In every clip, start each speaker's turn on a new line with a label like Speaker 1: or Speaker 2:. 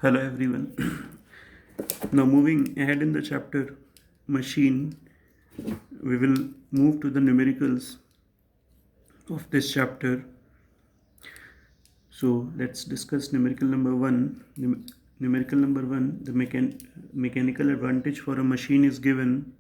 Speaker 1: Hello everyone. Now moving ahead in the chapter machine, we will move to the numericals of this chapter. So let's discuss numerical number 1. Numerical number 1, the mechanical advantage for a machine is given,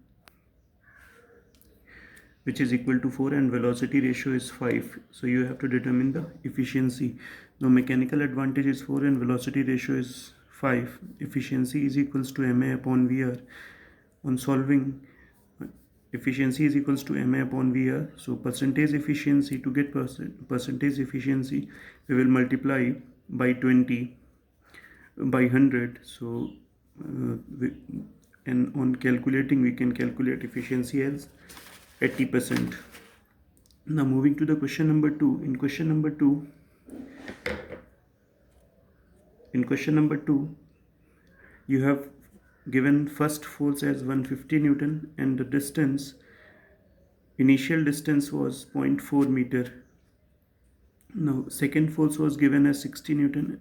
Speaker 1: which is equal to 4, and velocity ratio is 5. So you have to determine the efficiency. Now mechanical advantage is 4 and velocity ratio is 5. Efficiency is equals to ma upon vr. On solving, efficiency is equals to ma upon vr. So percentage efficiency, to get percentage efficiency, we will multiply by 20 by 100. So and on calculating, we can calculate efficiency as 80%. Now moving to the question number 2. In question number 2, you have given first force as 150 Newton and the initial distance was 0.4 meter. Now second force was given as 60 Newton.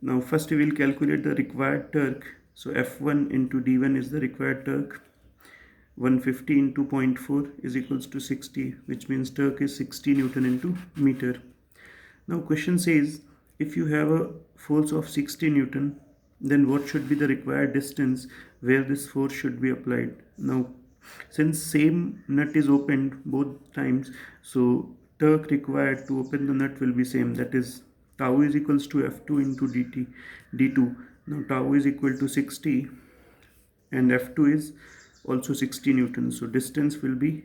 Speaker 1: Now first we will calculate the required torque. So F1 into D1 is the required torque. 150 into 0.4 is equals to 60, which means torque is 60 Newton into meter. Now question says, if you have a force of 60 Newton, then what should be the required distance where this force should be applied? Now since same nut is opened both times, so torque required to open the nut will be same, that is tau is equals to F2 into d2. Now tau is equal to 60 and F2 is also 60 Newton, so distance will be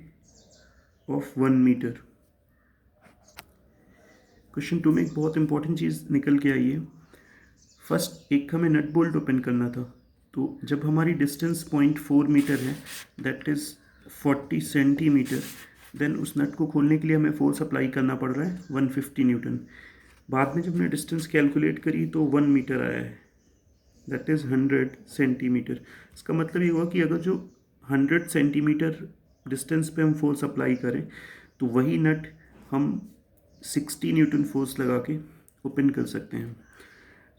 Speaker 1: of 1 meter. Question 2 में एक बहुत important चीज़ निकल के आई है. First एक हमें nut bolt open करना था, तो जब हमारी डिस्टेंस 0.4 मीटर है, दैट इज़ 40 सेंटीमीटर, देन उस नट को खोलने के लिए हमें फोर्स अप्लाई करना पड़ रहा है 150 न्यूटन. बाद में जब हमने डिस्टेंस कैलकुलेट करी तो 1 मीटर आया है, दैट इज़ 100 सेंटीमीटर. इसका मतलब ये हुआ कि अगर जो 100 सेंटीमीटर डिस्टेंस पे हम फोर्स अप्लाई करें तो वही नट हम 60 न्यूटन फोर्स लगा के ओपन कर सकते हैं.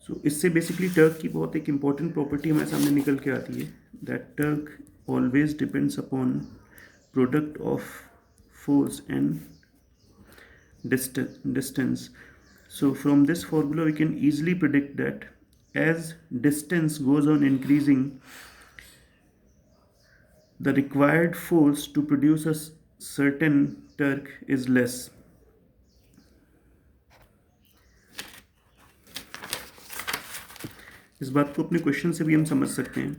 Speaker 1: सो इससे बेसिकली टर्क की बहुत एक इम्पॉर्टेंट प्रॉपर्टी हमारे सामने निकल के आती है, that torque always depends upon product of force and distance. So from this formula we can easily predict that as distance goes on increasing, the required force to produce a certain torque is less. इस बात को अपने question से भी हम समझ सकते हैं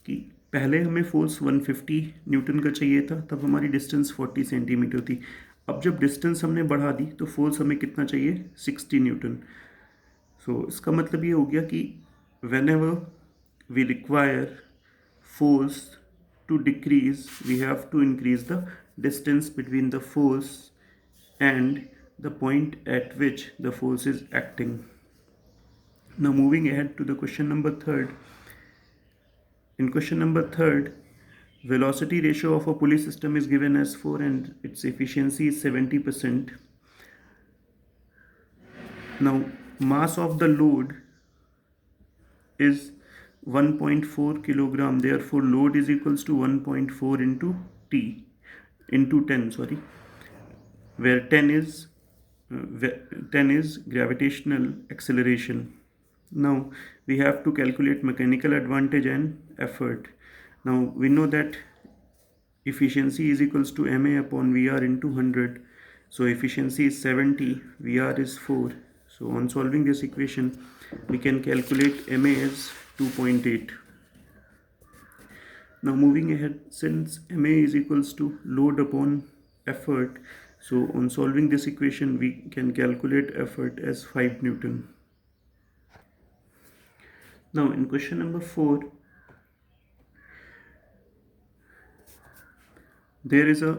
Speaker 1: कि पहले हमें फोर्स 150 न्यूटन का चाहिए था, तब हमारी डिस्टेंस 40 सेंटीमीटर थी. अब जब डिस्टेंस हमने बढ़ा दी तो फोर्स हमें कितना चाहिए, 60 न्यूटन. सो इसका मतलब ये हो गया कि whenever we require force to decrease, we have to increase the distance between the force and the point at which the force is acting. Now moving ahead to the question number 3. In question number 3, velocity ratio of a pulley system is given as 4 and its efficiency is 70%. Now mass of the load is 1.4 kilogram, therefore load is equals to 1.4 into 10, where 10 is gravitational acceleration. Now we have to calculate mechanical advantage and effort. Now we know that efficiency is equals to ma upon vr into 100. So efficiency is 70, vr is 4. So on solving this equation we can calculate ma as 2.8. Now moving ahead, since ma is equals to load upon effort, so on solving this equation we can calculate effort as 5 Newton. Now in question number 4, there is a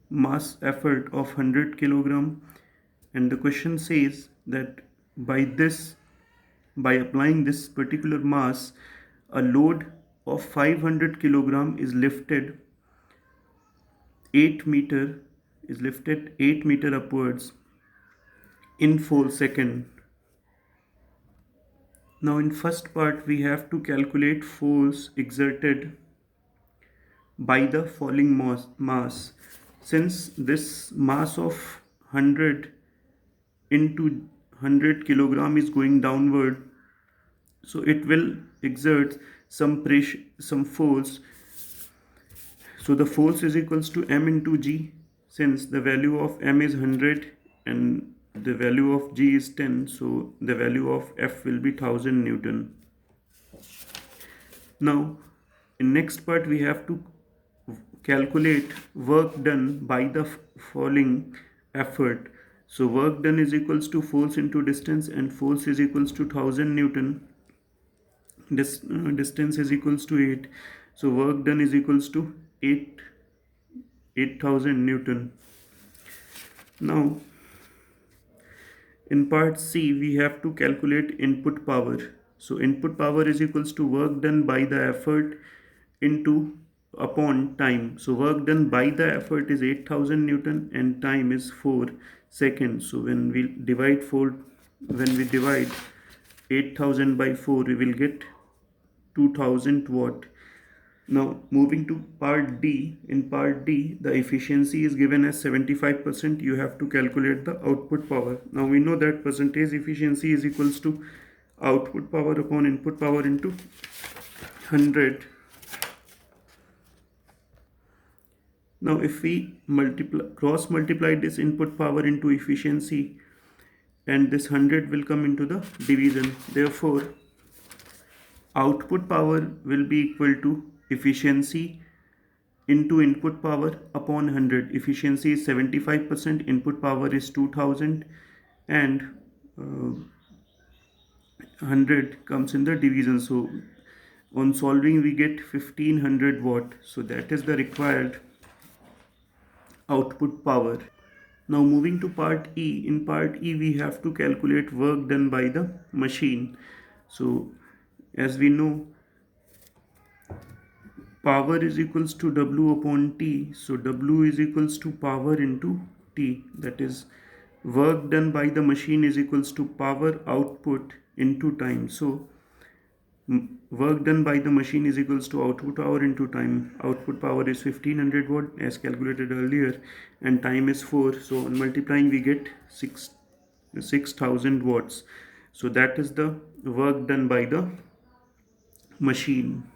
Speaker 1: mass effort of 100 kilogram, and the question says that by applying this particular mass, a load of 500 kilogram is lifted 8 meter upwards in 4 seconds. Now in first part we have to calculate force exerted by the falling mass. Since this mass of 100 into 100 kilogram is going downward, so it will exert some pressure, some force. So the force is equals to m into g. Since the value of m is 100 and the value of g is 10, so the value of F will be 1000 Newton. Now in next part we have to calculate work done by the falling effort. So work done is equals to force into distance, and force is equals to 1000 Newton. Distance is equals to 8. So work done is equals to 8000 Newton. Now in part C we have to calculate input power. So input power is equals to work done by the effort into upon time. So work done by the effort is 8000 Newton and time is 4 seconds. So when we divide 8000 by 4, we will get 2000 watt. Now moving to part D. In part D the efficiency is given as 75%. You have to calculate the output power. Now we know that percentage efficiency is equals to output power upon input power into 100. Now if we cross multiply this input power into efficiency, and this 100 will come into the division. Therefore output power will be equal to efficiency into input power upon 100. Efficiency is 75%, input power is 2000, and 100 comes in the division. So on solving we get 1500 watt. So that is the required output power. Now moving to part E. In part E we have to calculate work done by the machine. So as we know, power is equals to W upon T. So W is equals to power into T. That is, work done by the machine is equals to power output into time. So work done by the machine is equals to output power into time. Output power is 1500 watt as calculated earlier, and time is 4. So on multiplying we get 6000 watts. So that is the work done by the machine.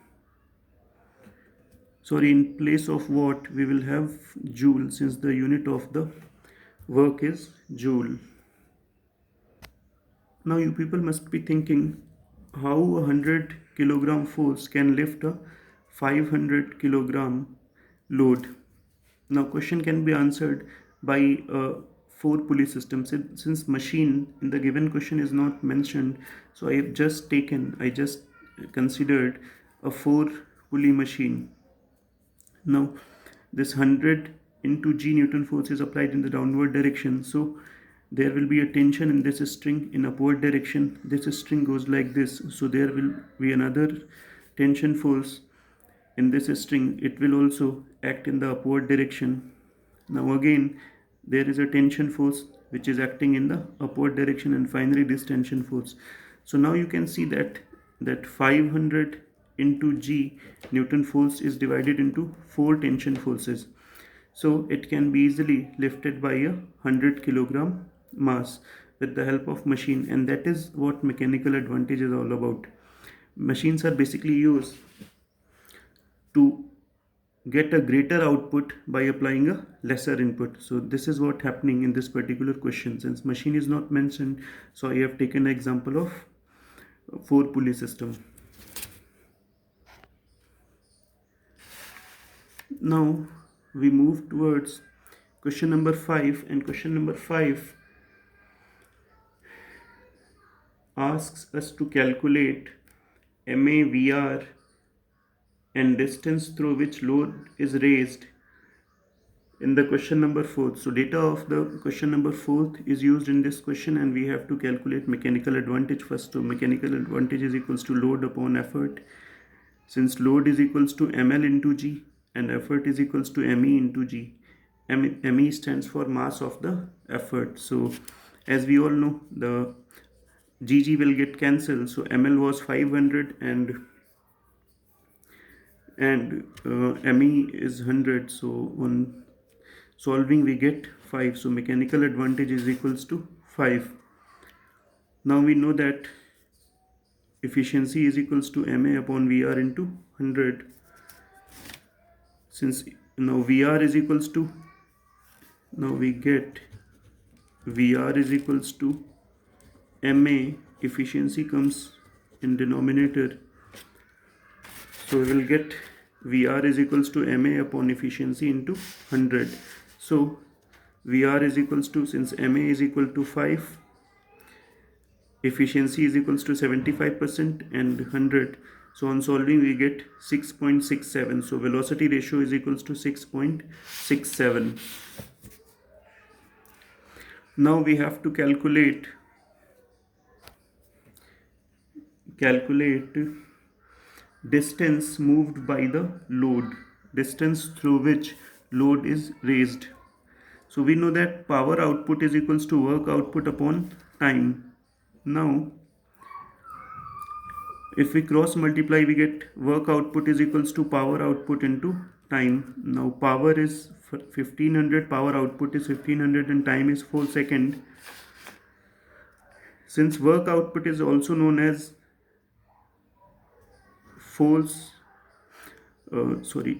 Speaker 1: Sorry, in place of watt we will have joule, since the unit of the work is joule. Now you people must be thinking how a 100 kilogram force can lift a 500 kilogram load. Now question can be answered by a 4 pulley system. Since machine in the given question is not mentioned, so I just considered a 4 pulley machine. Now this 100 into G Newton force is applied in the downward direction, so there will be a tension in this string in upward direction. This string goes like this, so there will be another tension force in this string. It will also act in the upward direction. Now again there is a tension force which is acting in the upward direction, and finally this tension force. So now you can see that 500 into G Newton force is divided into 4 tension forces. So it can be easily lifted by a 100 kilogram mass with the help of machine, and that is what mechanical advantage is all about. Machines are basically used to get a greater output by applying a lesser input. So this is what happening in this particular question. Since machine is not mentioned, so I have taken an example of 4 pulley system. Now we move towards question number 5, and question number 5 asks us to calculate MAVR and distance through which load is raised in the question number 4. So data of the question number 4 is used in this question, and we have to calculate mechanical advantage first. So mechanical advantage is equals to load upon effort. Since load is equals to ml into G and effort is equals to me into G, me stands for mass of the effort. So as we all know, the GG will get cancelled, so ML was 500 and ME is 100. So on solving we get 5. So mechanical advantage is equals to 5. Now we know that efficiency is equals to MA upon VR into 100. Since now VR is equals to, now we get VR is equals to MA, efficiency comes in denominator, so we will get VR is equals to MA upon efficiency into 100. So VR is equals to, since MA is equal to 5, efficiency is equals to 75% and 100. So on solving we get 6.67. So velocity ratio is equals to 6.67. Now we have to calculate distance moved by the load, distance through which load is raised. So we know that power output is equals to work output upon time. Now if we cross multiply, we get work output is equals to power output into time. Now power is 1500, power output is 1500 and time is 4 seconds. Since work output is also known as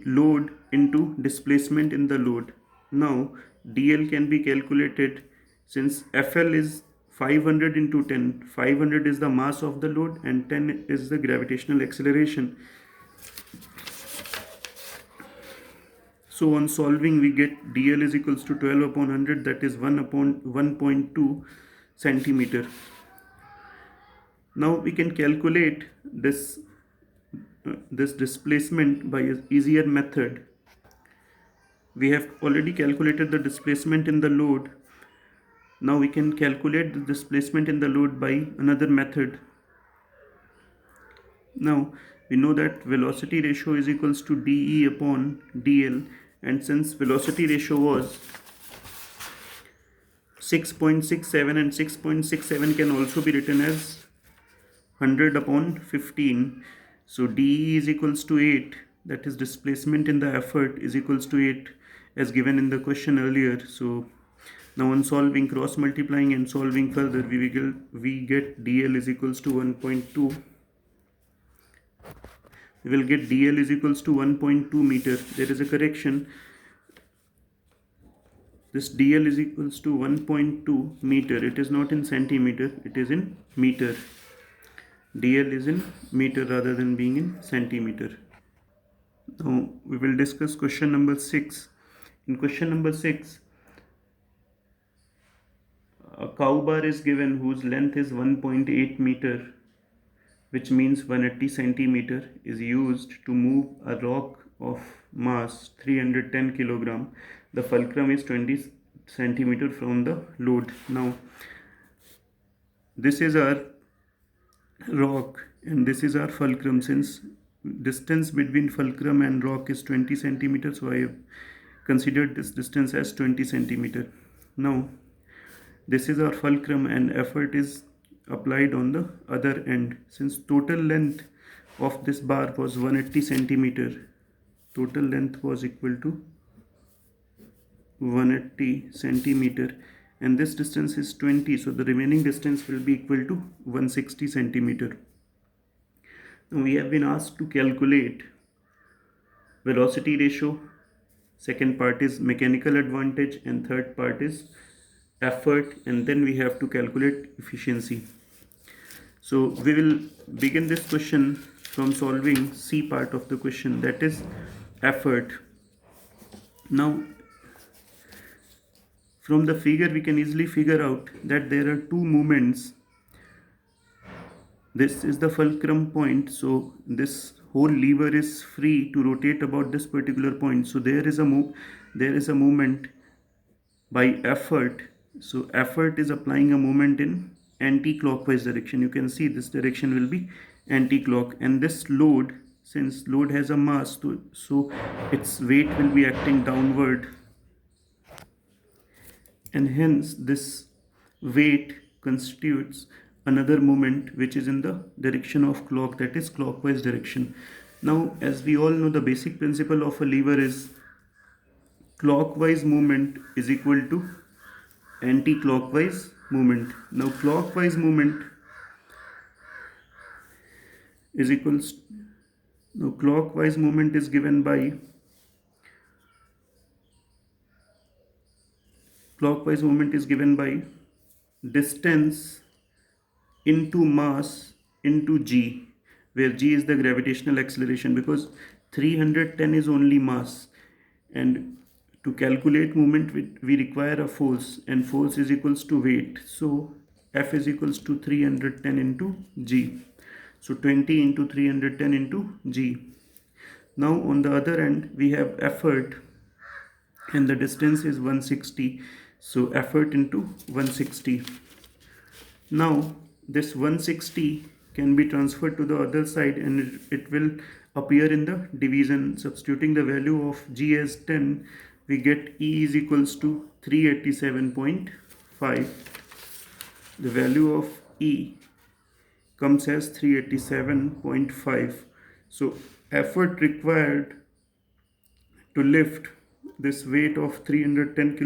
Speaker 1: load into displacement in the load. Now DL can be calculated, since FL is 500 into 10. 500 is the mass of the load and 10 is the gravitational acceleration. So on solving we get DL is equals to 12 upon 100, that is 1 upon 1.2 centimeter. Now we can calculate this displacement by an easier method. We have already calculated the displacement in the load. Now we can calculate the displacement in the load by another method. Now we know that velocity ratio is equals to dE upon dL, and since velocity ratio was 6.67 and 6.67 can also be written as 100 upon 15. So dE is equals to 8, that is displacement in the effort is equals to 8 as given in the question earlier. So now on solving, cross multiplying and solving further, we get DL is equals to 1.2. We will get DL is equals to 1.2 meter. There is a correction. This DL is equals to 1.2 meter. It is not in centimeter, it is in meter. DL is in meter rather than being in centimeter. Now we will discuss question number 6. In question number 6, a cow bar is given whose length is 1.8 meter, which means 180 centimeter, is used to move a rock of mass 310 kilogram. The fulcrum is 20 centimeter from the load. Now this is our rock and this is our fulcrum. Since distance between fulcrum and rock is 20 centimeters, so I have considered this distance as 20 centimeter. Now this is our fulcrum and effort is applied on the other end. Since total length of this bar was 180 centimeter, total length was equal to 180 centimeter and this distance is 20, so the remaining distance will be equal to 160 centimeter. Now we have been asked to calculate velocity ratio, second part is mechanical advantage, and third part is effort, and then we have to calculate efficiency. So we will begin this question from solving C part of the question, that is effort. Now from the figure we can easily figure out that there are two movements. This is the fulcrum point, so this whole lever is free to rotate about this particular point. So there is a movement by effort. So effort is applying a moment in anti-clockwise direction. You can see this direction will be anti-clock, and this load, since load has a mass, so its weight will be acting downward, and hence this weight constitutes another moment which is in the direction of clock, that is clockwise direction. Now as we all know, the basic principle of a lever is clockwise movement is equal to anti-clockwise movement. Now clockwise movement is equals, now clockwise movement is given by, clockwise movement is given by distance into mass into g, where g is the gravitational acceleration, because 310 is only mass, and to calculate movement we require a force, and force is equals to weight. So F is equals to 310 into g. So 20 into 310 into g. Now on the other end we have effort, and the distance is 160. So effort into 160. Now this 160 can be transferred to the other side, and it will appear in the division. Substituting the value of g as 10, we get E is equals to 387.5. The value of E comes as 387.5. So effort required to lift this weight of 310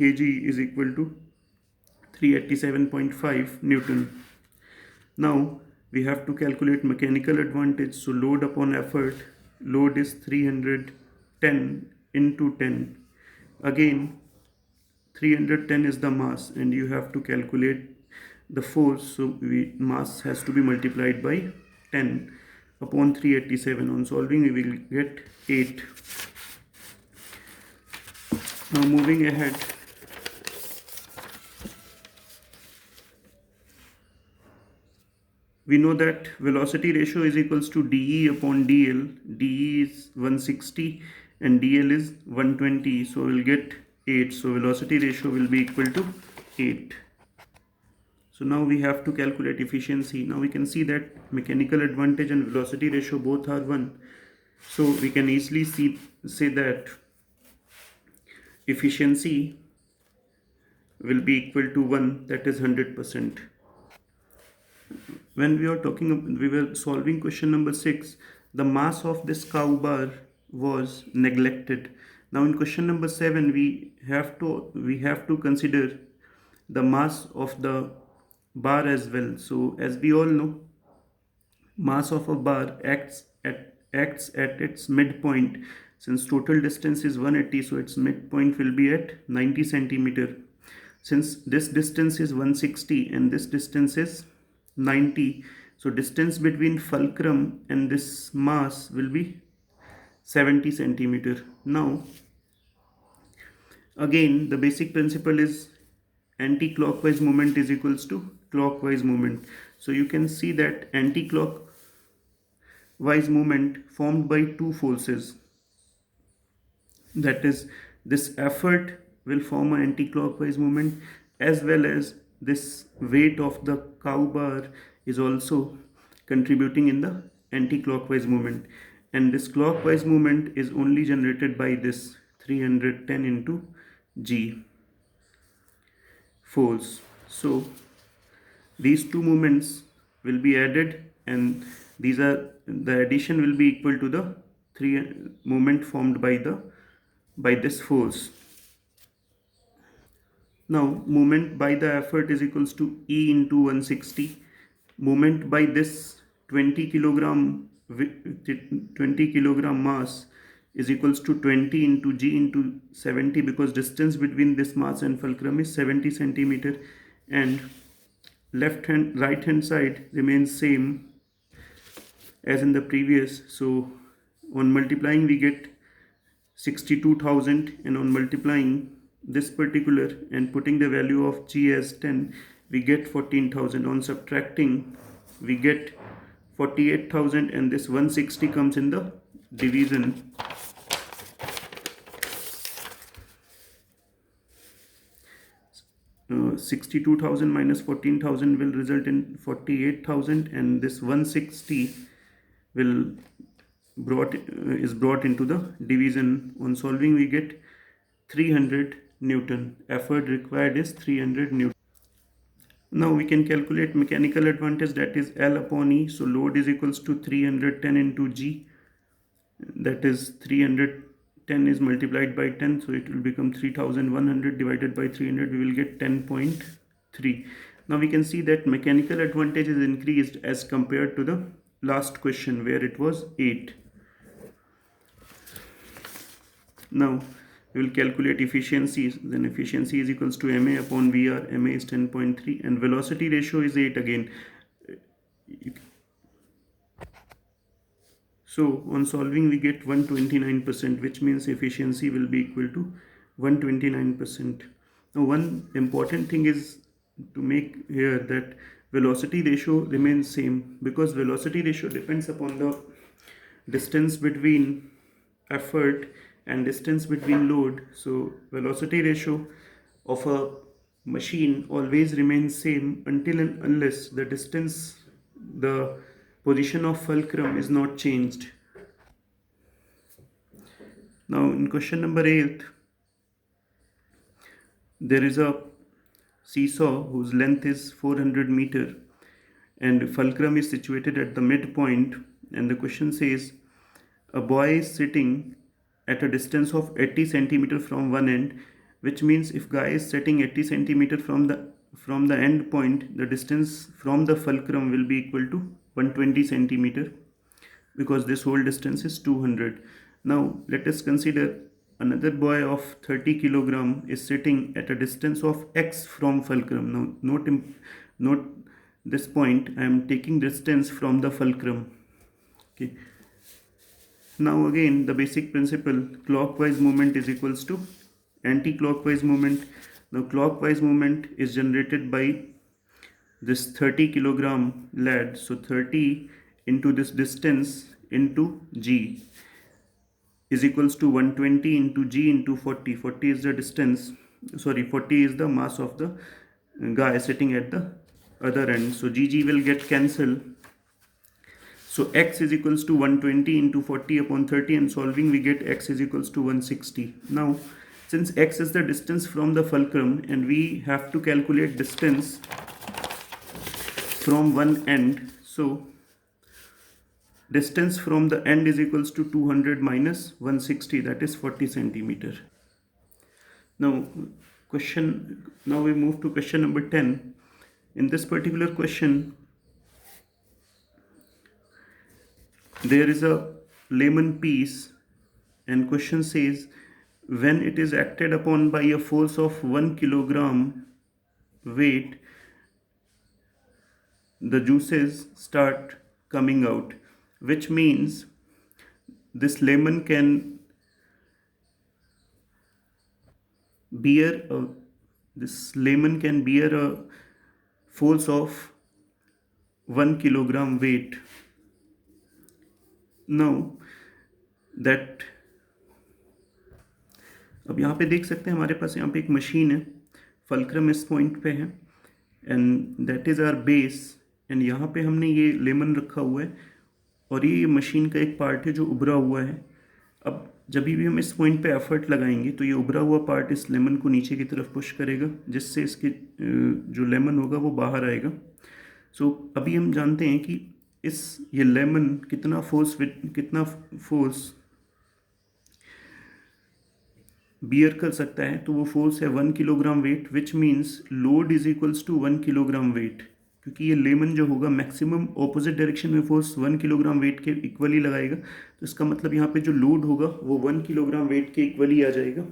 Speaker 1: kg is equal to 387.5 Newton. Now we have to calculate mechanical advantage. So load upon effort, load is 310 into 10. Again 310 is the mass, and you have to calculate the force. So mass has to be multiplied by 10 upon 387. On solving we will get 8. Now moving ahead, we know that velocity ratio is equals to dE upon dl. dE is 160 and dl is 120, so we'll get 8. So velocity ratio will be equal to 8. So now we have to calculate efficiency. Now we can see that mechanical advantage and velocity ratio both are 1. So we can easily say that efficiency will be equal to 1, that is 100%. When we were solving question number 6, the mass of this cow bar was neglected. Now in question number 7, we have to consider the mass of the bar as well. So as we all know, mass of a bar acts at its midpoint. Since total distance is 180, so its midpoint will be at 90 centimeter. Since this distance is 160 and this distance is 90, so distance between fulcrum and this mass will be 70 centimeter. Now again the basic principle is anti-clockwise moment is equals to clockwise moment. So you can see that anti-clockwise moment formed by two forces, that is this effort will form an anti-clockwise moment, as well as this weight of the cow bar is also contributing in the anti-clockwise movement, and this clockwise movement is only generated by this 310 into g force. So these two movements will be added, and the addition will be equal to the moment formed by this force. Now moment by the effort is equals to E into 160. Moment by this 20 kilogram mass is equals to 20 into g into 70, because distance between this mass and fulcrum is 70 centimeter, and right hand side remains same as in the previous. So on multiplying we get 62,000, and on multiplying this particular and putting the value of g as 10, we get 14,000. On subtracting we get 48,000, and this 160 comes in the division. 62,000 minus 14,000 will result in 48,000, and this 160 will is brought into the division. On solving we get 300 Newton. Effort required is 300 Newton. Now we can calculate mechanical advantage, that is L upon E. So load is equals to 310 into G, that is 310 is multiplied by 10, so it will become 3100 divided by 300, we will get 10.3. Now we can see that mechanical advantage is increased as compared to the last question where it was 8. Now we will calculate efficiencies. Then efficiency is equals to MA upon VR. MA is 10.3 and velocity ratio is 8 again. So on solving we get 129%, which means efficiency will be equal to 129%. Now one important thing is to make here that velocity ratio remains same, because velocity ratio depends upon the distance between effort and distance between load. So velocity ratio of a machine always remains same until and unless the distance, the position of fulcrum is not changed. Now in question number 8, there is a seesaw whose length is 400 meter and fulcrum is situated at the midpoint, and the question says a boy is sitting at a distance of 80 centimeter from one end, which means if guy is sitting 80 centimeter from the end point, the distance from the fulcrum will be equal to 120 centimeter, because this whole distance is 200. Now let us consider another boy of 30 kilogram is sitting at a distance of x from fulcrum. Now note this point, I am taking distance from the fulcrum. Okay. Now again the basic principle, clockwise movement is equals to anti-clockwise movement. Now clockwise movement is generated by this 30 kilogram lad. So 30 into this distance into G is equals to 120 into G into 40. 40 is the distance, 40 is the mass of the guy sitting at the other end. So GG will get cancelled. So X is equals to 120 into 40 upon 30, and solving we get X is equals to 160. Now since X is the distance from the fulcrum and we have to calculate distance from one end, so distance from the end is equals to 200 minus 160, that is 40 centimeter. Now we move to question number 10. In this particular question, there is a lemon piece and question says when it is acted upon by a force of 1 kilogram weight, the juices start coming out, which means this lemon can bear a force of 1 kilogram weight. Now that अब यहाँ पे देख सकते हैं हमारे पास यहाँ पे एक मशीन है, फल्क्रम इस पॉइंट पे है and that is our base, and यहाँ पे हमने ये लेमन रखा हुआ है और ये मशीन का एक पार्ट है जो उभरा हुआ है. अब जब भी हम इस पॉइंट पे एफर्ट लगाएंगे तो ये उभरा हुआ पार्ट इस लेमन को नीचे की तरफ पुश करेगा, जिससे इसके जो लेमन होगा वो बाहर आएगा. सो अभी हम जानते हैं कि ये लेमन कितना फोर्स बियर कर सकता है. तो वो फोर्स है 1 kilogram weight, which means load is equals to 1 kilogram weight, क्योंकि ये लेमन जो होगा मैक्सिमम ऑपोजिट डायरेक्शन में फोर्स 1 किलोग्राम वेट के इक्वली लगाएगा. तो इसका मतलब यहाँ पे जो लोड होगा वो 1 किलोग्राम वेट के इक्वली आ जाएगा.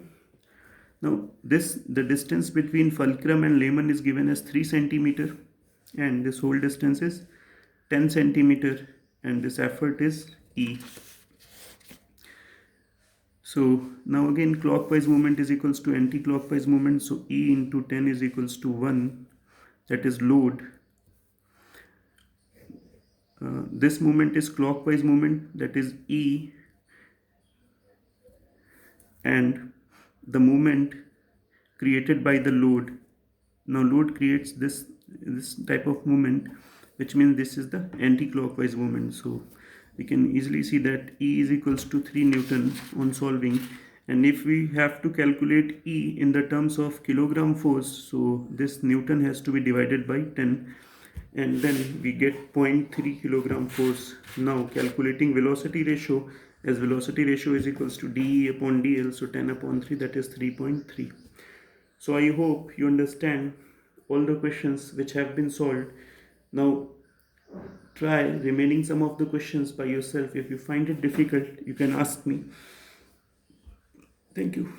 Speaker 1: Now the distance between fulcrum and lemon is given as 3 centimetre and this whole distance is 10 centimetre and this effort is E. So now again clockwise movement is equals to anti-clockwise movement, so E into 10 is equals to 1, that is load. This movement is clockwise movement, that is E, and the movement created by the load. Now load creates this type of movement, which means this is the anti-clockwise movement. So we can easily see that E is equals to 3 Newton on solving, And if we have to calculate E in the terms of kilogram force, so this Newton has to be divided by 10, and then we get 0.3 kilogram force. Now calculating velocity ratio, as velocity ratio is equals to dE upon dl, so 10 upon 3, that is 3.3. So I hope you understand all the questions which have been solved. Now try remaining some of the questions by yourself. If you find it difficult, you can ask me. Thank you.